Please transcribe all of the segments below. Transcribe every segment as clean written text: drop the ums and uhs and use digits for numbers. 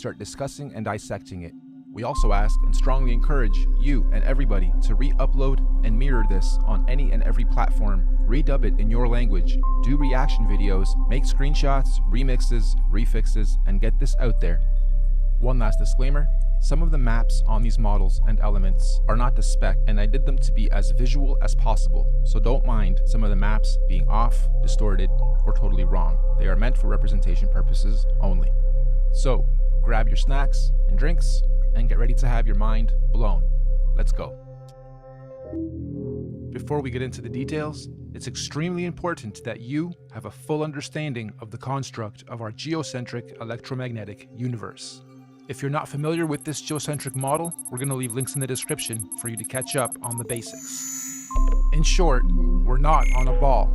start discussing and dissecting it. We also ask and strongly encourage you and everybody to re-upload and mirror this on any and every platform, redub it in your language, do reaction videos, make screenshots, remixes, refixes, and get this out there. One last disclaimer, some of the maps on these models and elements are not to spec, and I did them to be as visual as possible, so don't mind some of the maps being off, distorted, or totally wrong. They are meant for representation purposes only. So, grab your snacks and drinks, and get ready to have your mind blown. Let's go. Before we get into the details, it's extremely important that you have a full understanding of the construct of our geocentric electromagnetic universe. If you're not familiar with this geocentric model, we're going to leave links in the description for you to catch up on the basics. In short, we're not on a ball.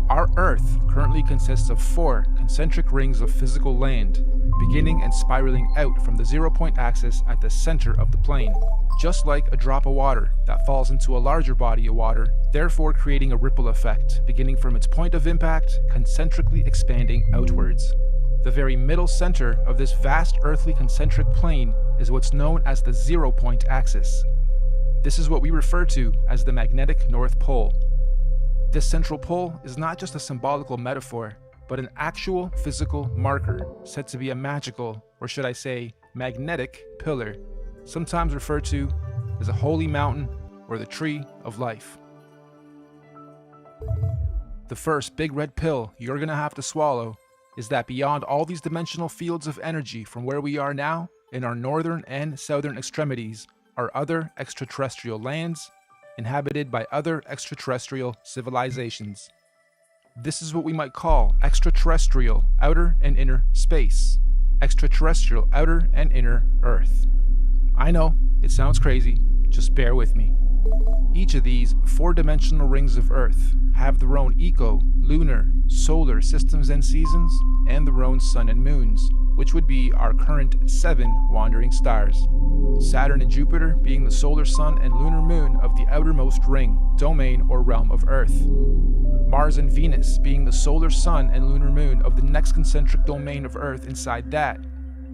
Our Earth currently consists of 4 concentric rings of physical land, beginning and spiraling out from the 0-point axis at the center of the plane, just like a drop of water that falls into a larger body of water, therefore creating a ripple effect, beginning from its point of impact, concentrically expanding outwards. The very middle center of this vast earthly concentric plane is what's known as the 0-point axis. This is what we refer to as the magnetic North Pole. This central pole is not just a symbolical metaphor, but an actual physical marker said to be a magical, or should I say, magnetic pillar, sometimes referred to as a holy mountain or the tree of life. The first big red pill you're gonna have to swallow is that beyond all these dimensional fields of energy from where we are now, in our northern and southern extremities, are other extraterrestrial lands inhabited by other extraterrestrial civilizations. This is what we might call extraterrestrial outer and inner space, extraterrestrial outer and inner Earth. I know, it sounds crazy, just bear with me. Each of these 4-dimensional rings of Earth have their own lunar, solar systems and seasons, and their own sun and moons, which would be our current 7 wandering stars. Saturn and Jupiter being the solar sun and lunar moon of the outermost ring, domain, or realm of Earth. Mars and Venus being the solar sun and lunar moon of the next concentric domain of Earth inside that.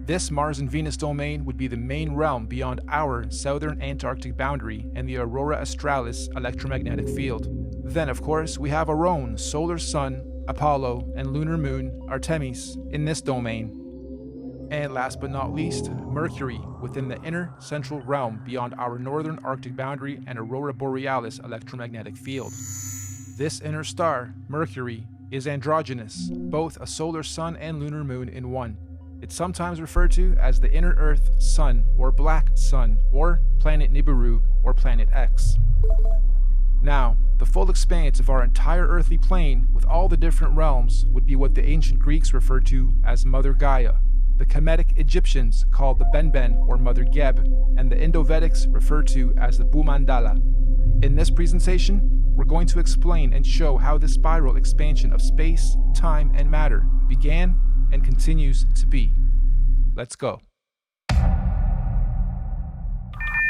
This Mars and Venus domain would be the main realm beyond our southern Antarctic boundary and the Aurora Australis electromagnetic field. Then, of course, we have our own solar sun, Apollo, and lunar moon, Artemis, in this domain. And last but not least, Mercury within the inner central realm beyond our northern Arctic boundary and Aurora Borealis electromagnetic field. This inner star, Mercury, is androgynous, both a solar sun and lunar moon in one. It's sometimes referred to as the inner Earth Sun or Black Sun or Planet Nibiru or Planet X. Now, the full expanse of our entire earthly plane with all the different realms would be what the ancient Greeks referred to as Mother Gaia, the Kemetic Egyptians called the Benben or Mother Geb, and the Indo-Vedics referred to as the Bhumandala. In this presentation, we're going to explain and show how this spiral expansion of space, time, and matter began and continues to be. Let's go.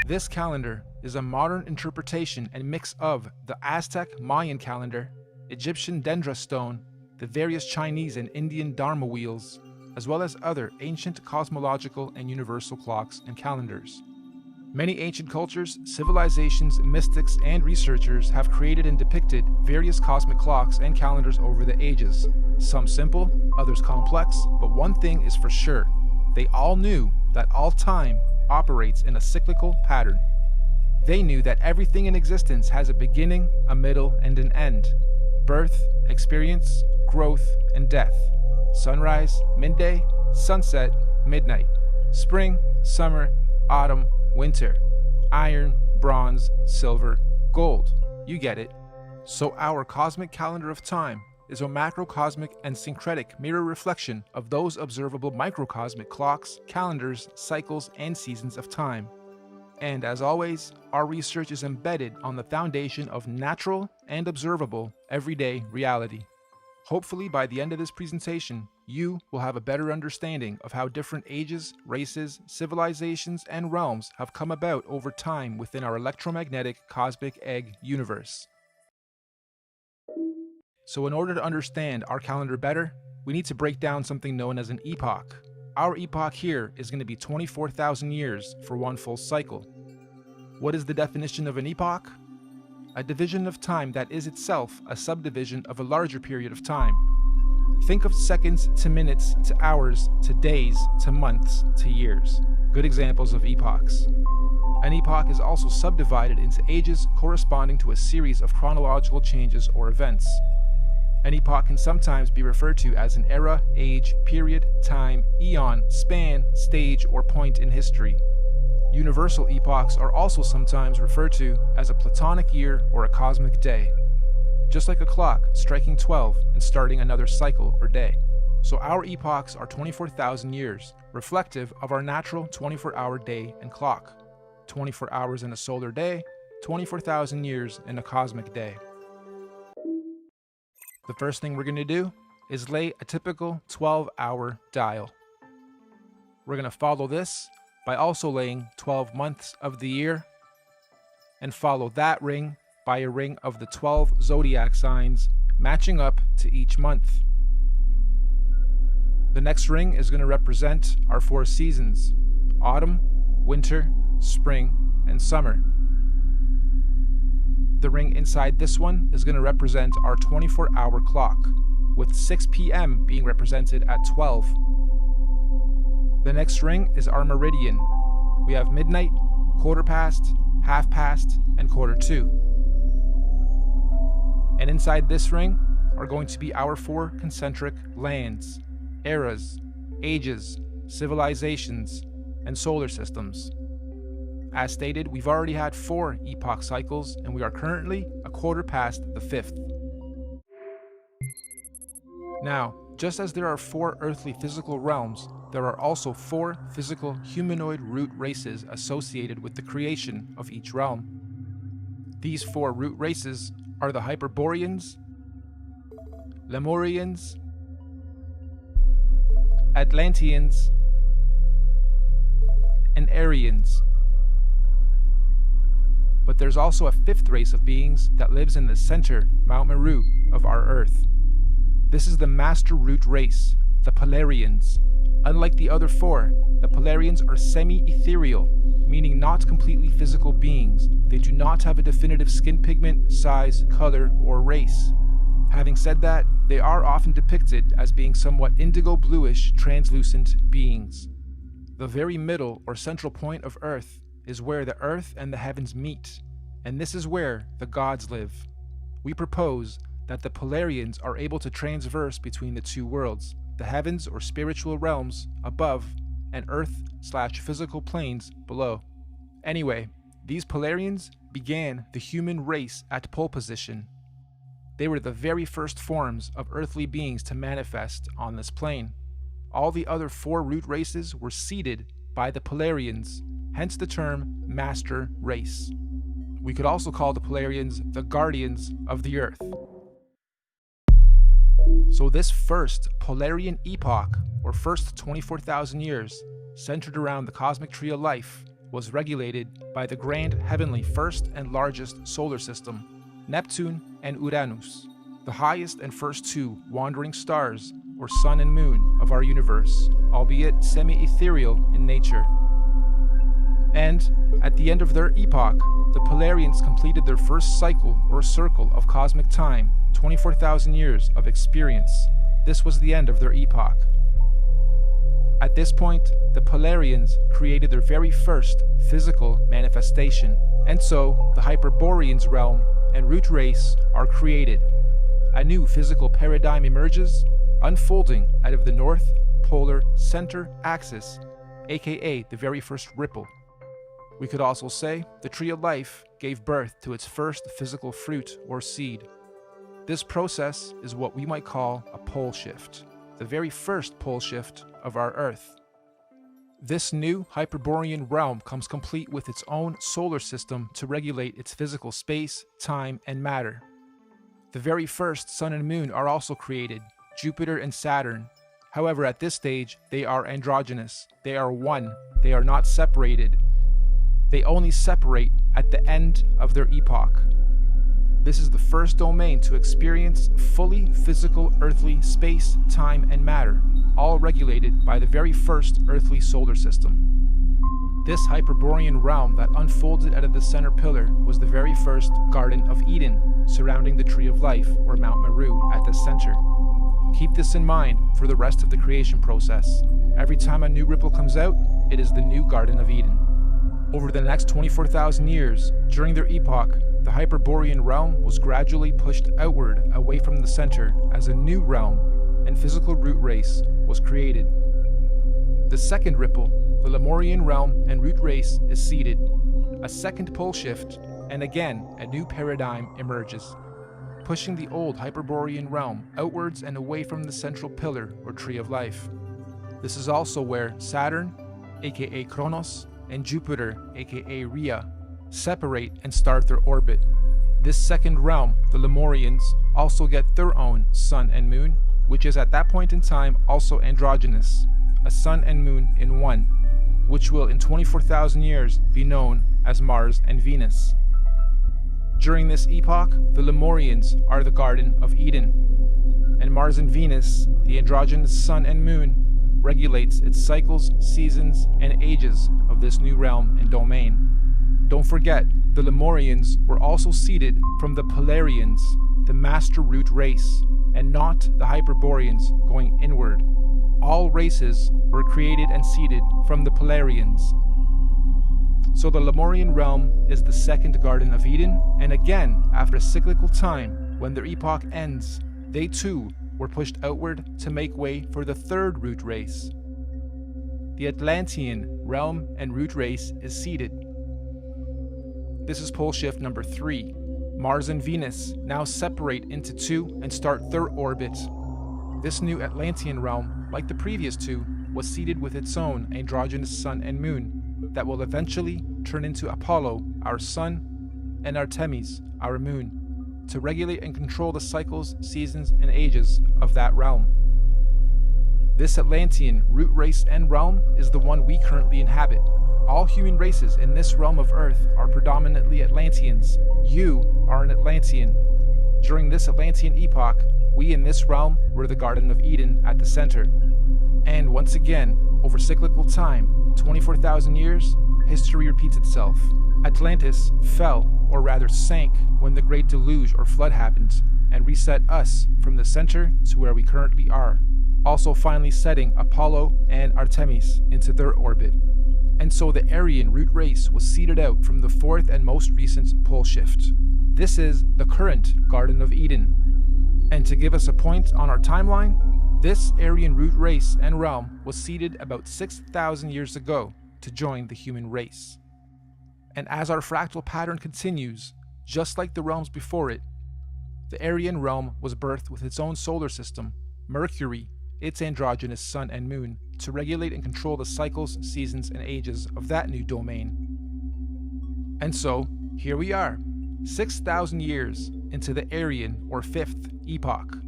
This calendar is a modern interpretation and mix of the Aztec Mayan calendar, Egyptian Dendra stone, the various Chinese and Indian Dharma wheels, as well as other ancient cosmological and universal clocks and calendars. Many ancient cultures, civilizations, mystics, and researchers have created and depicted various cosmic clocks and calendars over the ages. Some simple, others complex, but one thing is for sure. They all knew that all time operates in a cyclical pattern. They knew that everything in existence has a beginning, a middle, and an end. Birth, experience, growth, and death. Sunrise, midday, sunset, midnight. Spring, summer, autumn, winter. Iron, bronze, silver, gold. You get it. So our cosmic calendar of time is a macrocosmic and syncretic mirror reflection of those observable microcosmic clocks, calendars, cycles, and seasons of time. And as always, our research is embedded on the foundation of natural and observable everyday reality. Hopefully by the end of this presentation, you will have a better understanding of how different ages, races, civilizations, and realms have come about over time within our electromagnetic cosmic egg universe. So in order to understand our calendar better, we need to break down something known as an epoch. Our epoch here is going to be 24,000 years for one full cycle. What is the definition of an epoch? A division of time that is itself a subdivision of a larger period of time. Think of seconds to minutes to hours to days to months to years. Good examples of epochs. An epoch is also subdivided into ages corresponding to a series of chronological changes or events. An epoch can sometimes be referred to as an era, age, period, time, eon, span, stage, or point in history. Universal epochs are also sometimes referred to as a platonic year or a cosmic day. Just like a clock striking 12 and starting another cycle or day. So our epochs are 24,000 years, reflective of our natural 24-hour day and clock. 24 hours in a solar day, 24,000 years in a cosmic day. The first thing we're going to do is lay a typical 12-hour dial. We're going to follow this by also laying 12 months of the year, and follow that ring by a ring of the 12 zodiac signs matching up to each month. The next ring is going to represent our 4 seasons: autumn, winter, spring, and summer. The ring inside this one is going to represent our 24-hour clock, with 6 p.m. being represented at 12. The next ring is our meridian. We have midnight, quarter past, half past, and quarter to. And inside this ring are going to be our 4 concentric lands, eras, ages, civilizations, and solar systems. As stated, we've already had 4 epoch cycles, and we are currently a quarter past the 5th. Now, just as there are 4 earthly physical realms, there are also 4 physical humanoid root races associated with the creation of each realm. These 4 root races are the Hyperboreans, Lemurians, Atlanteans, and Aryans. But there's also a 5th race of beings that lives in the center, Mount Meru, of our Earth. This is the Master Root race, the Polarians. Unlike the other 4, the Polarians are semi-ethereal, meaning not completely physical beings. They do not have a definitive skin pigment, size, color, or race. Having said that, they are often depicted as being somewhat indigo-bluish, translucent beings. The very middle or central point of Earth is where the earth and the heavens meet, and this is where the gods live. We propose that the Polarians are able to transverse between the 2 worlds, the heavens or spiritual realms above, and earth/physical planes below. Anyway, these Polarians began the human race at pole position. They were the very first forms of earthly beings to manifest on this plane. All the other 4 root races were seeded by the Polarians, hence the term Master Race. We could also call the Polarians the guardians of the Earth. So this first Polarian epoch, or first 24,000 years, centered around the cosmic tree of life, was regulated by the grand heavenly first and largest solar system, Neptune and Uranus, the highest and first 2 wandering stars, or sun and moon, of our universe, albeit semi-ethereal in nature. And, at the end of their epoch, the Polarians completed their first cycle or circle of cosmic time, 24,000 years of experience. This was the end of their epoch. At this point, the Polarians created their very first physical manifestation, and so the Hyperboreans realm and root race are created. A new physical paradigm emerges, unfolding out of the North Polar Center Axis, aka the very first ripple. We could also say the tree of life gave birth to its first physical fruit or seed. This process is what we might call a pole shift, the very first pole shift of our Earth. This new Hyperborean realm comes complete with its own solar system to regulate its physical space, time, and matter. The very first sun and moon are also created, Jupiter and Saturn. However, at this stage, they are androgynous. They are one. They are not separated. They only separate at the end of their epoch. This is the first domain to experience fully physical earthly space, time, and matter, all regulated by the very first earthly solar system. This Hyperborean realm that unfolded out of the center pillar was the very first Garden of Eden, surrounding the Tree of Life, or Mount Meru, at the center. Keep this in mind for the rest of the creation process. Every time a new ripple comes out, it is the new Garden of Eden. Over the next 24,000 years, during their epoch, the Hyperborean realm was gradually pushed outward away from the center as a new realm and physical root race was created. The second ripple, the Lemurian realm and root race, is seeded. A second pole shift, and again a new paradigm emerges, pushing the old Hyperborean realm outwards and away from the central pillar or Tree of Life. This is also where Saturn, aka Kronos, and Jupiter, aka Rhea, separate and start their orbit. This second realm, the Lemurians, also get their own sun and moon, which is at that point in time also androgynous, a sun and moon in one, which will in 24,000 years be known as Mars and Venus. During this epoch, the Lemurians are the Garden of Eden, and Mars and Venus, the androgynous sun and moon, regulates its cycles, seasons, and ages of this new realm and domain. Don't forget, the Lemurians were also seeded from the Polarians, the master root race, and not the Hyperboreans going inward. All races were created and seeded from the Polarians. So the Lemurian realm is the second Garden of Eden, and again, after a cyclical time, when their epoch ends, they too were pushed outward to make way for the third root race. The Atlantean realm and root race is seeded. This is pole shift number 3. Mars and Venus now separate into two and start their orbit. This new Atlantean realm, like the previous two, was seeded with its own androgynous sun and moon that will eventually turn into Apollo, our sun, and Artemis, our moon, to regulate and control the cycles, seasons, and ages of that realm. This Atlantean root race and realm is the one we currently inhabit. All human races in this realm of Earth are predominantly Atlanteans. You are an Atlantean. During this Atlantean epoch, we in this realm were the Garden of Eden at the center. And once again, over cyclical time, 24,000 years, history repeats itself. Atlantis fell, or rather sank, when the Great Deluge or Flood happened, and reset us from the center to where we currently are, also finally setting Apollo and Artemis into their orbit. And so the Aryan root race was seeded out from the fourth and most recent pole shift. This is the current Garden of Eden. And to give us a point on our timeline, this Aryan root race and realm was seeded about 6,000 years ago to join the human race. And as our fractal pattern continues, just like the realms before it, the Aryan realm was birthed with its own solar system, Mercury, its androgynous sun and moon, to regulate and control the cycles, seasons, and ages of that new domain. And so, here we are, 6,000 years into the Aryan or fifth epoch.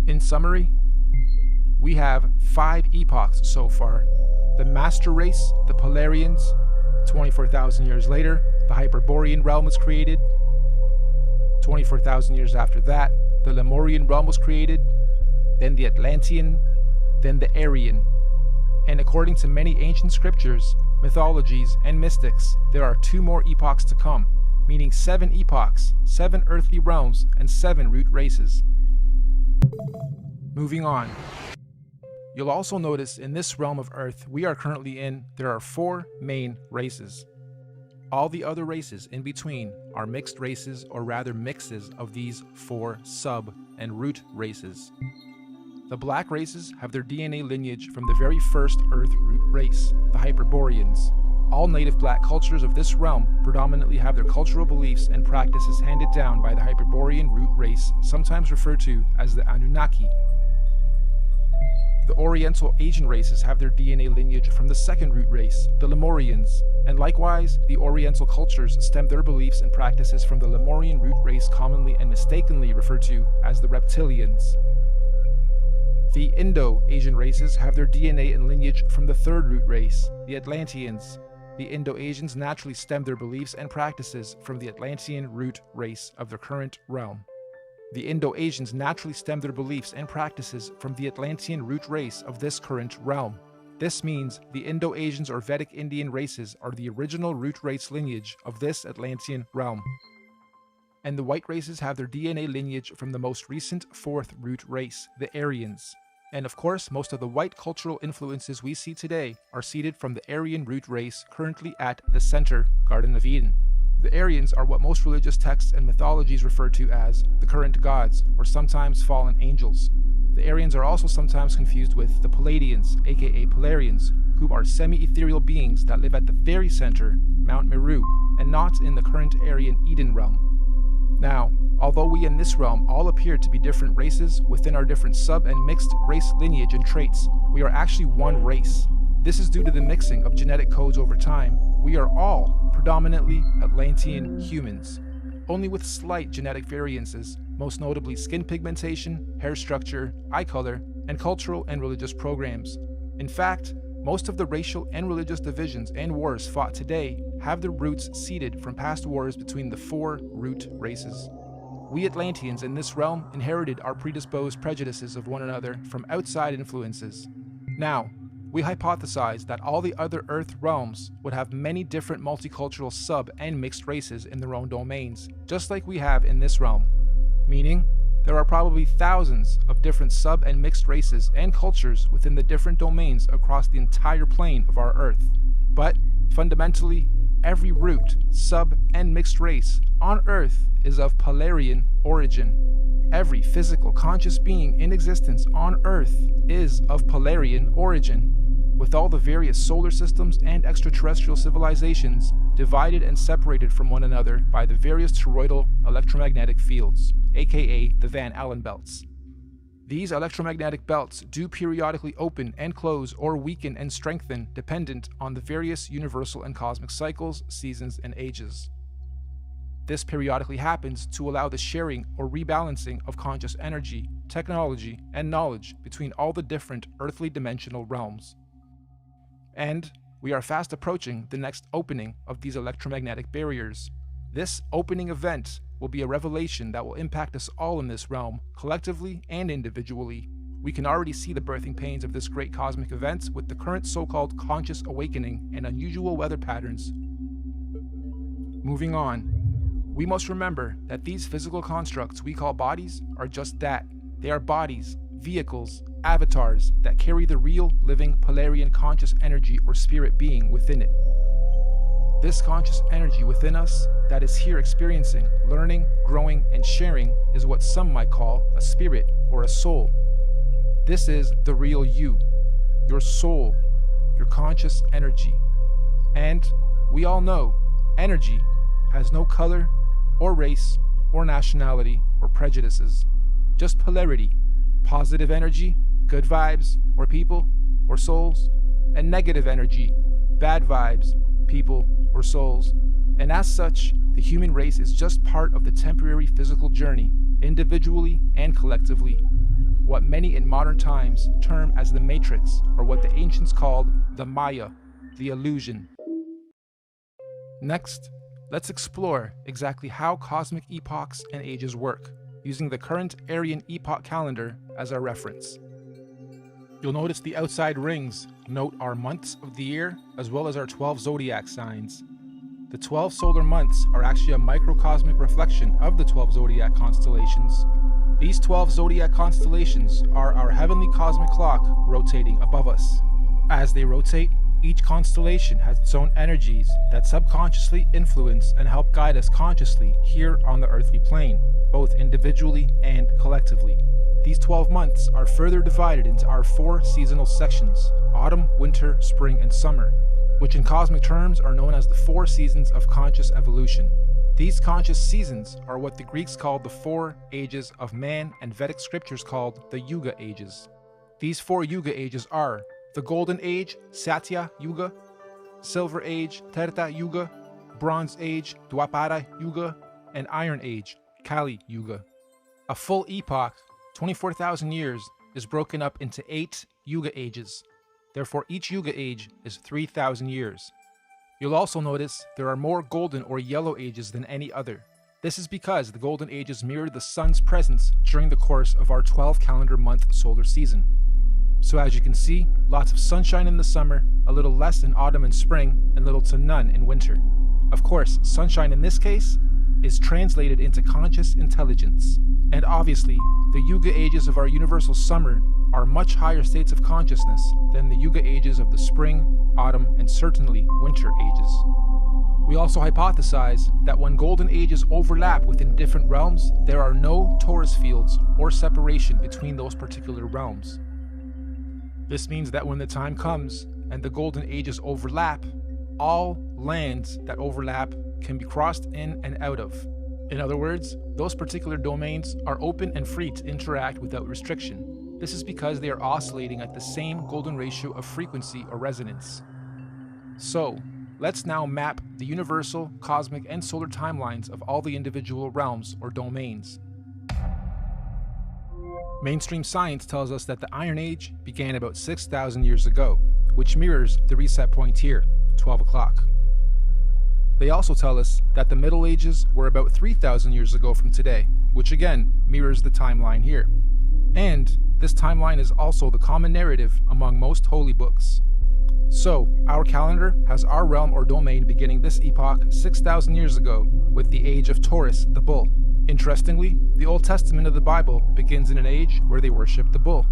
In summary, we have 5 epochs so far. The Master Race, the Polarians. 24,000 years later, the Hyperborean realm was created. 24,000 years after that, the Lemurian realm was created, then the Atlantean, then the Aryan. And according to many ancient scriptures, mythologies, and mystics, there are 2 more epochs to come, meaning 7 epochs, 7 earthly realms, and 7 root races. Moving on. You'll also notice in this realm of Earth we are currently in, there are 4 main races. All the other races in between are mixed races, or rather mixes of these 4 sub and root races. The black races have their DNA lineage from the very first Earth root race, the Hyperboreans. All native black cultures of this realm predominantly have their cultural beliefs and practices handed down by the Hyperborean root race, sometimes referred to as the Anunnaki. The Oriental Asian races have their DNA lineage from the second root race, the Lemurians, and likewise, the Oriental cultures stem their beliefs and practices from the Lemurian root race, commonly and mistakenly referred to as the Reptilians. The Indo-Asian races have their DNA and lineage from the third root race, the Atlanteans, the Indo-Asians naturally stemmed their beliefs and practices from the Atlantean root race of their current realm. The Indo-Asians naturally stemmed their beliefs and practices from the Atlantean root race of this current realm. This means the Indo-Asians or Vedic Indian races are the original root race lineage of this Atlantean realm. And the white races have their DNA lineage from the most recent fourth root race, the Aryans. And of course, most of the white cultural influences we see today are seeded from the Aryan root race currently at the center, Garden of Eden. The Aryans are what most religious texts and mythologies refer to as the current gods, or sometimes fallen angels. The Aryans are also sometimes confused with the Palladians, aka Polarians, who are semi-ethereal beings that live at the very center, Mount Meru, and not in the current Aryan Eden realm. Now, although we in this realm all appear to be different races within our different sub and mixed race lineage and traits, we are actually one race. This is due to the mixing of genetic codes over time. We are all predominantly Atlantean humans, only with slight genetic variances, most notably skin pigmentation, hair structure, eye color, and cultural and religious programs. In fact, most of the racial and religious divisions and wars fought today have their roots seeded from past wars between the four root races. We Atlanteans in this realm inherited our predisposed prejudices of one another from outside influences. Now, we hypothesize that all the other Earth realms would have many different multicultural sub and mixed races in their own domains, just like we have in this realm. Meaning, there are probably thousands of different sub and mixed races and cultures within the different domains across the entire plane of our Earth. But, fundamentally, every root, sub, and mixed race on Earth is of Polarian origin. Every physical conscious being in existence on Earth is of Polarian origin, with all the various solar systems and extraterrestrial civilizations divided and separated from one another by the various toroidal electromagnetic fields, aka the Van Allen belts. These electromagnetic belts do periodically open and close or weaken and strengthen dependent on the various universal and cosmic cycles, seasons, and ages. This periodically happens to allow the sharing or rebalancing of conscious energy, technology, and knowledge between all the different earthly dimensional realms. And we are fast approaching the next opening of these electromagnetic barriers. This opening event will be a revelation that will impact us all in this realm, collectively and individually. We can already see the birthing pains of this great cosmic event with the current so-called conscious awakening and unusual weather patterns. Moving on, we must remember that these physical constructs we call bodies are just that. They are bodies, vehicles, avatars that carry the real, living, Polarian conscious energy or spirit being within it. This conscious energy within us that is here experiencing, learning, growing, and sharing is what some might call a spirit or a soul. This is the real you, your soul, your conscious energy. And we all know energy has no color or race or nationality or prejudices, just polarity, positive energy, good vibes or people or souls, and negative energy, bad vibes, people or souls. And as such, the human race is just part of the temporary physical journey, individually and collectively, what many in modern times term as the Matrix, or what the ancients called the Maya, the illusion. Next, let's explore exactly how cosmic epochs and ages work, using the current Aryan epoch calendar as our reference. You'll notice the outside rings note our months of the year, as well as our 12 zodiac signs. The 12 solar months are actually a microcosmic reflection of the 12 zodiac constellations. These 12 zodiac constellations are our heavenly cosmic clock rotating above us. As they rotate, each constellation has its own energies that subconsciously influence and help guide us consciously here on the earthly plane, both individually and collectively. These 12 months are further divided into our 4 seasonal sections: autumn, winter, spring, and summer, which in cosmic terms are known as the 4 seasons of conscious evolution. These conscious seasons are what the Greeks called the 4 ages of man and Vedic scriptures called the Yuga ages. These 4 Yuga ages are the Golden Age, Satya Yuga, Silver Age, Treta Yuga, Bronze Age, Dwapara Yuga, and Iron Age, Kali Yuga. A full epoch, 24,000 years, is broken up into 8 Yuga ages. Therefore, each Yuga age is 3,000 years. You'll also notice there are more golden or yellow ages than any other. This is because the golden ages mirror the sun's presence during the course of our 12 calendar month solar season. So as you can see, lots of sunshine in the summer, a little less in autumn and spring, and little to none in winter. Of course, sunshine in this case is translated into conscious intelligence. And obviously, the Yuga ages of our universal summer are much higher states of consciousness than the Yuga ages of the spring, autumn, and certainly winter ages. We also hypothesize that when golden ages overlap within different realms, there are no torus fields or separation between those particular realms. This means that when the time comes and the golden ages overlap, all lands that overlap can be crossed in and out of. In other words, those particular domains are open and free to interact without restriction. This is because they are oscillating at the same golden ratio of frequency or resonance. So, let's now map the universal, cosmic, and solar timelines of all the individual realms or domains. Mainstream science tells us that the Iron Age began about 6,000 years ago, which mirrors the reset point here, 12 o'clock. They also tell us that the Middle Ages were about 3,000 years ago from today, which again mirrors the timeline here. And this timeline is also the common narrative among most holy books. So, our calendar has our realm or domain beginning this epoch 6,000 years ago with the age of Taurus, the bull. Interestingly, the Old Testament of the Bible begins in an age where they worship the bull.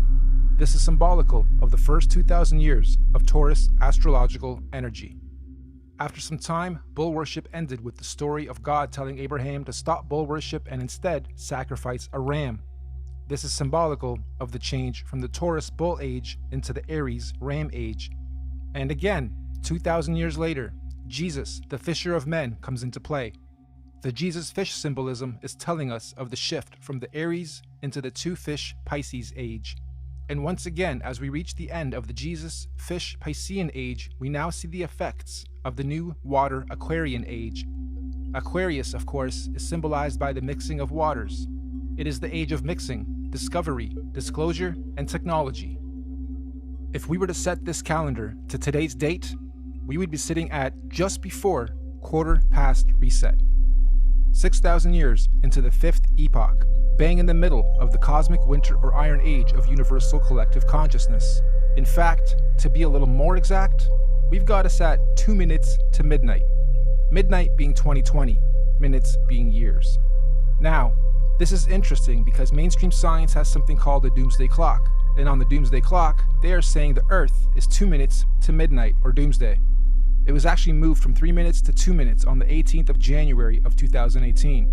This is symbolical of the first 2,000 years of Taurus astrological energy. After some time, bull worship ended with the story of God telling Abraham to stop bull worship and instead sacrifice a ram. This is symbolical of the change from the Taurus bull age into the Aries ram age. And again, 2,000 years later, Jesus, the fisher of men, comes into play. The Jesus fish symbolism is telling us of the shift from the Aries into the two fish Pisces age. And once again, as we reach the end of the Jesus fish Piscean age, we now see the effects of the new water Aquarian age. Aquarius, of course, is symbolized by the mixing of waters. It is the age of mixing, discovery, disclosure, and technology. If we were to set this calendar to today's date, we would be sitting at just before quarter past reset. 6,000 years into the fifth epoch, bang in the middle of the cosmic winter or iron age of universal collective consciousness. In fact, to be a little more exact, we've got us at 2 minutes to midnight. Midnight being 2020, minutes being years. Now, this is interesting because mainstream science has something called the doomsday clock. And on the doomsday clock, they are saying the Earth is 2 minutes to midnight or doomsday. It was actually moved from 3 minutes to 2 minutes on the 18th of January of 2018.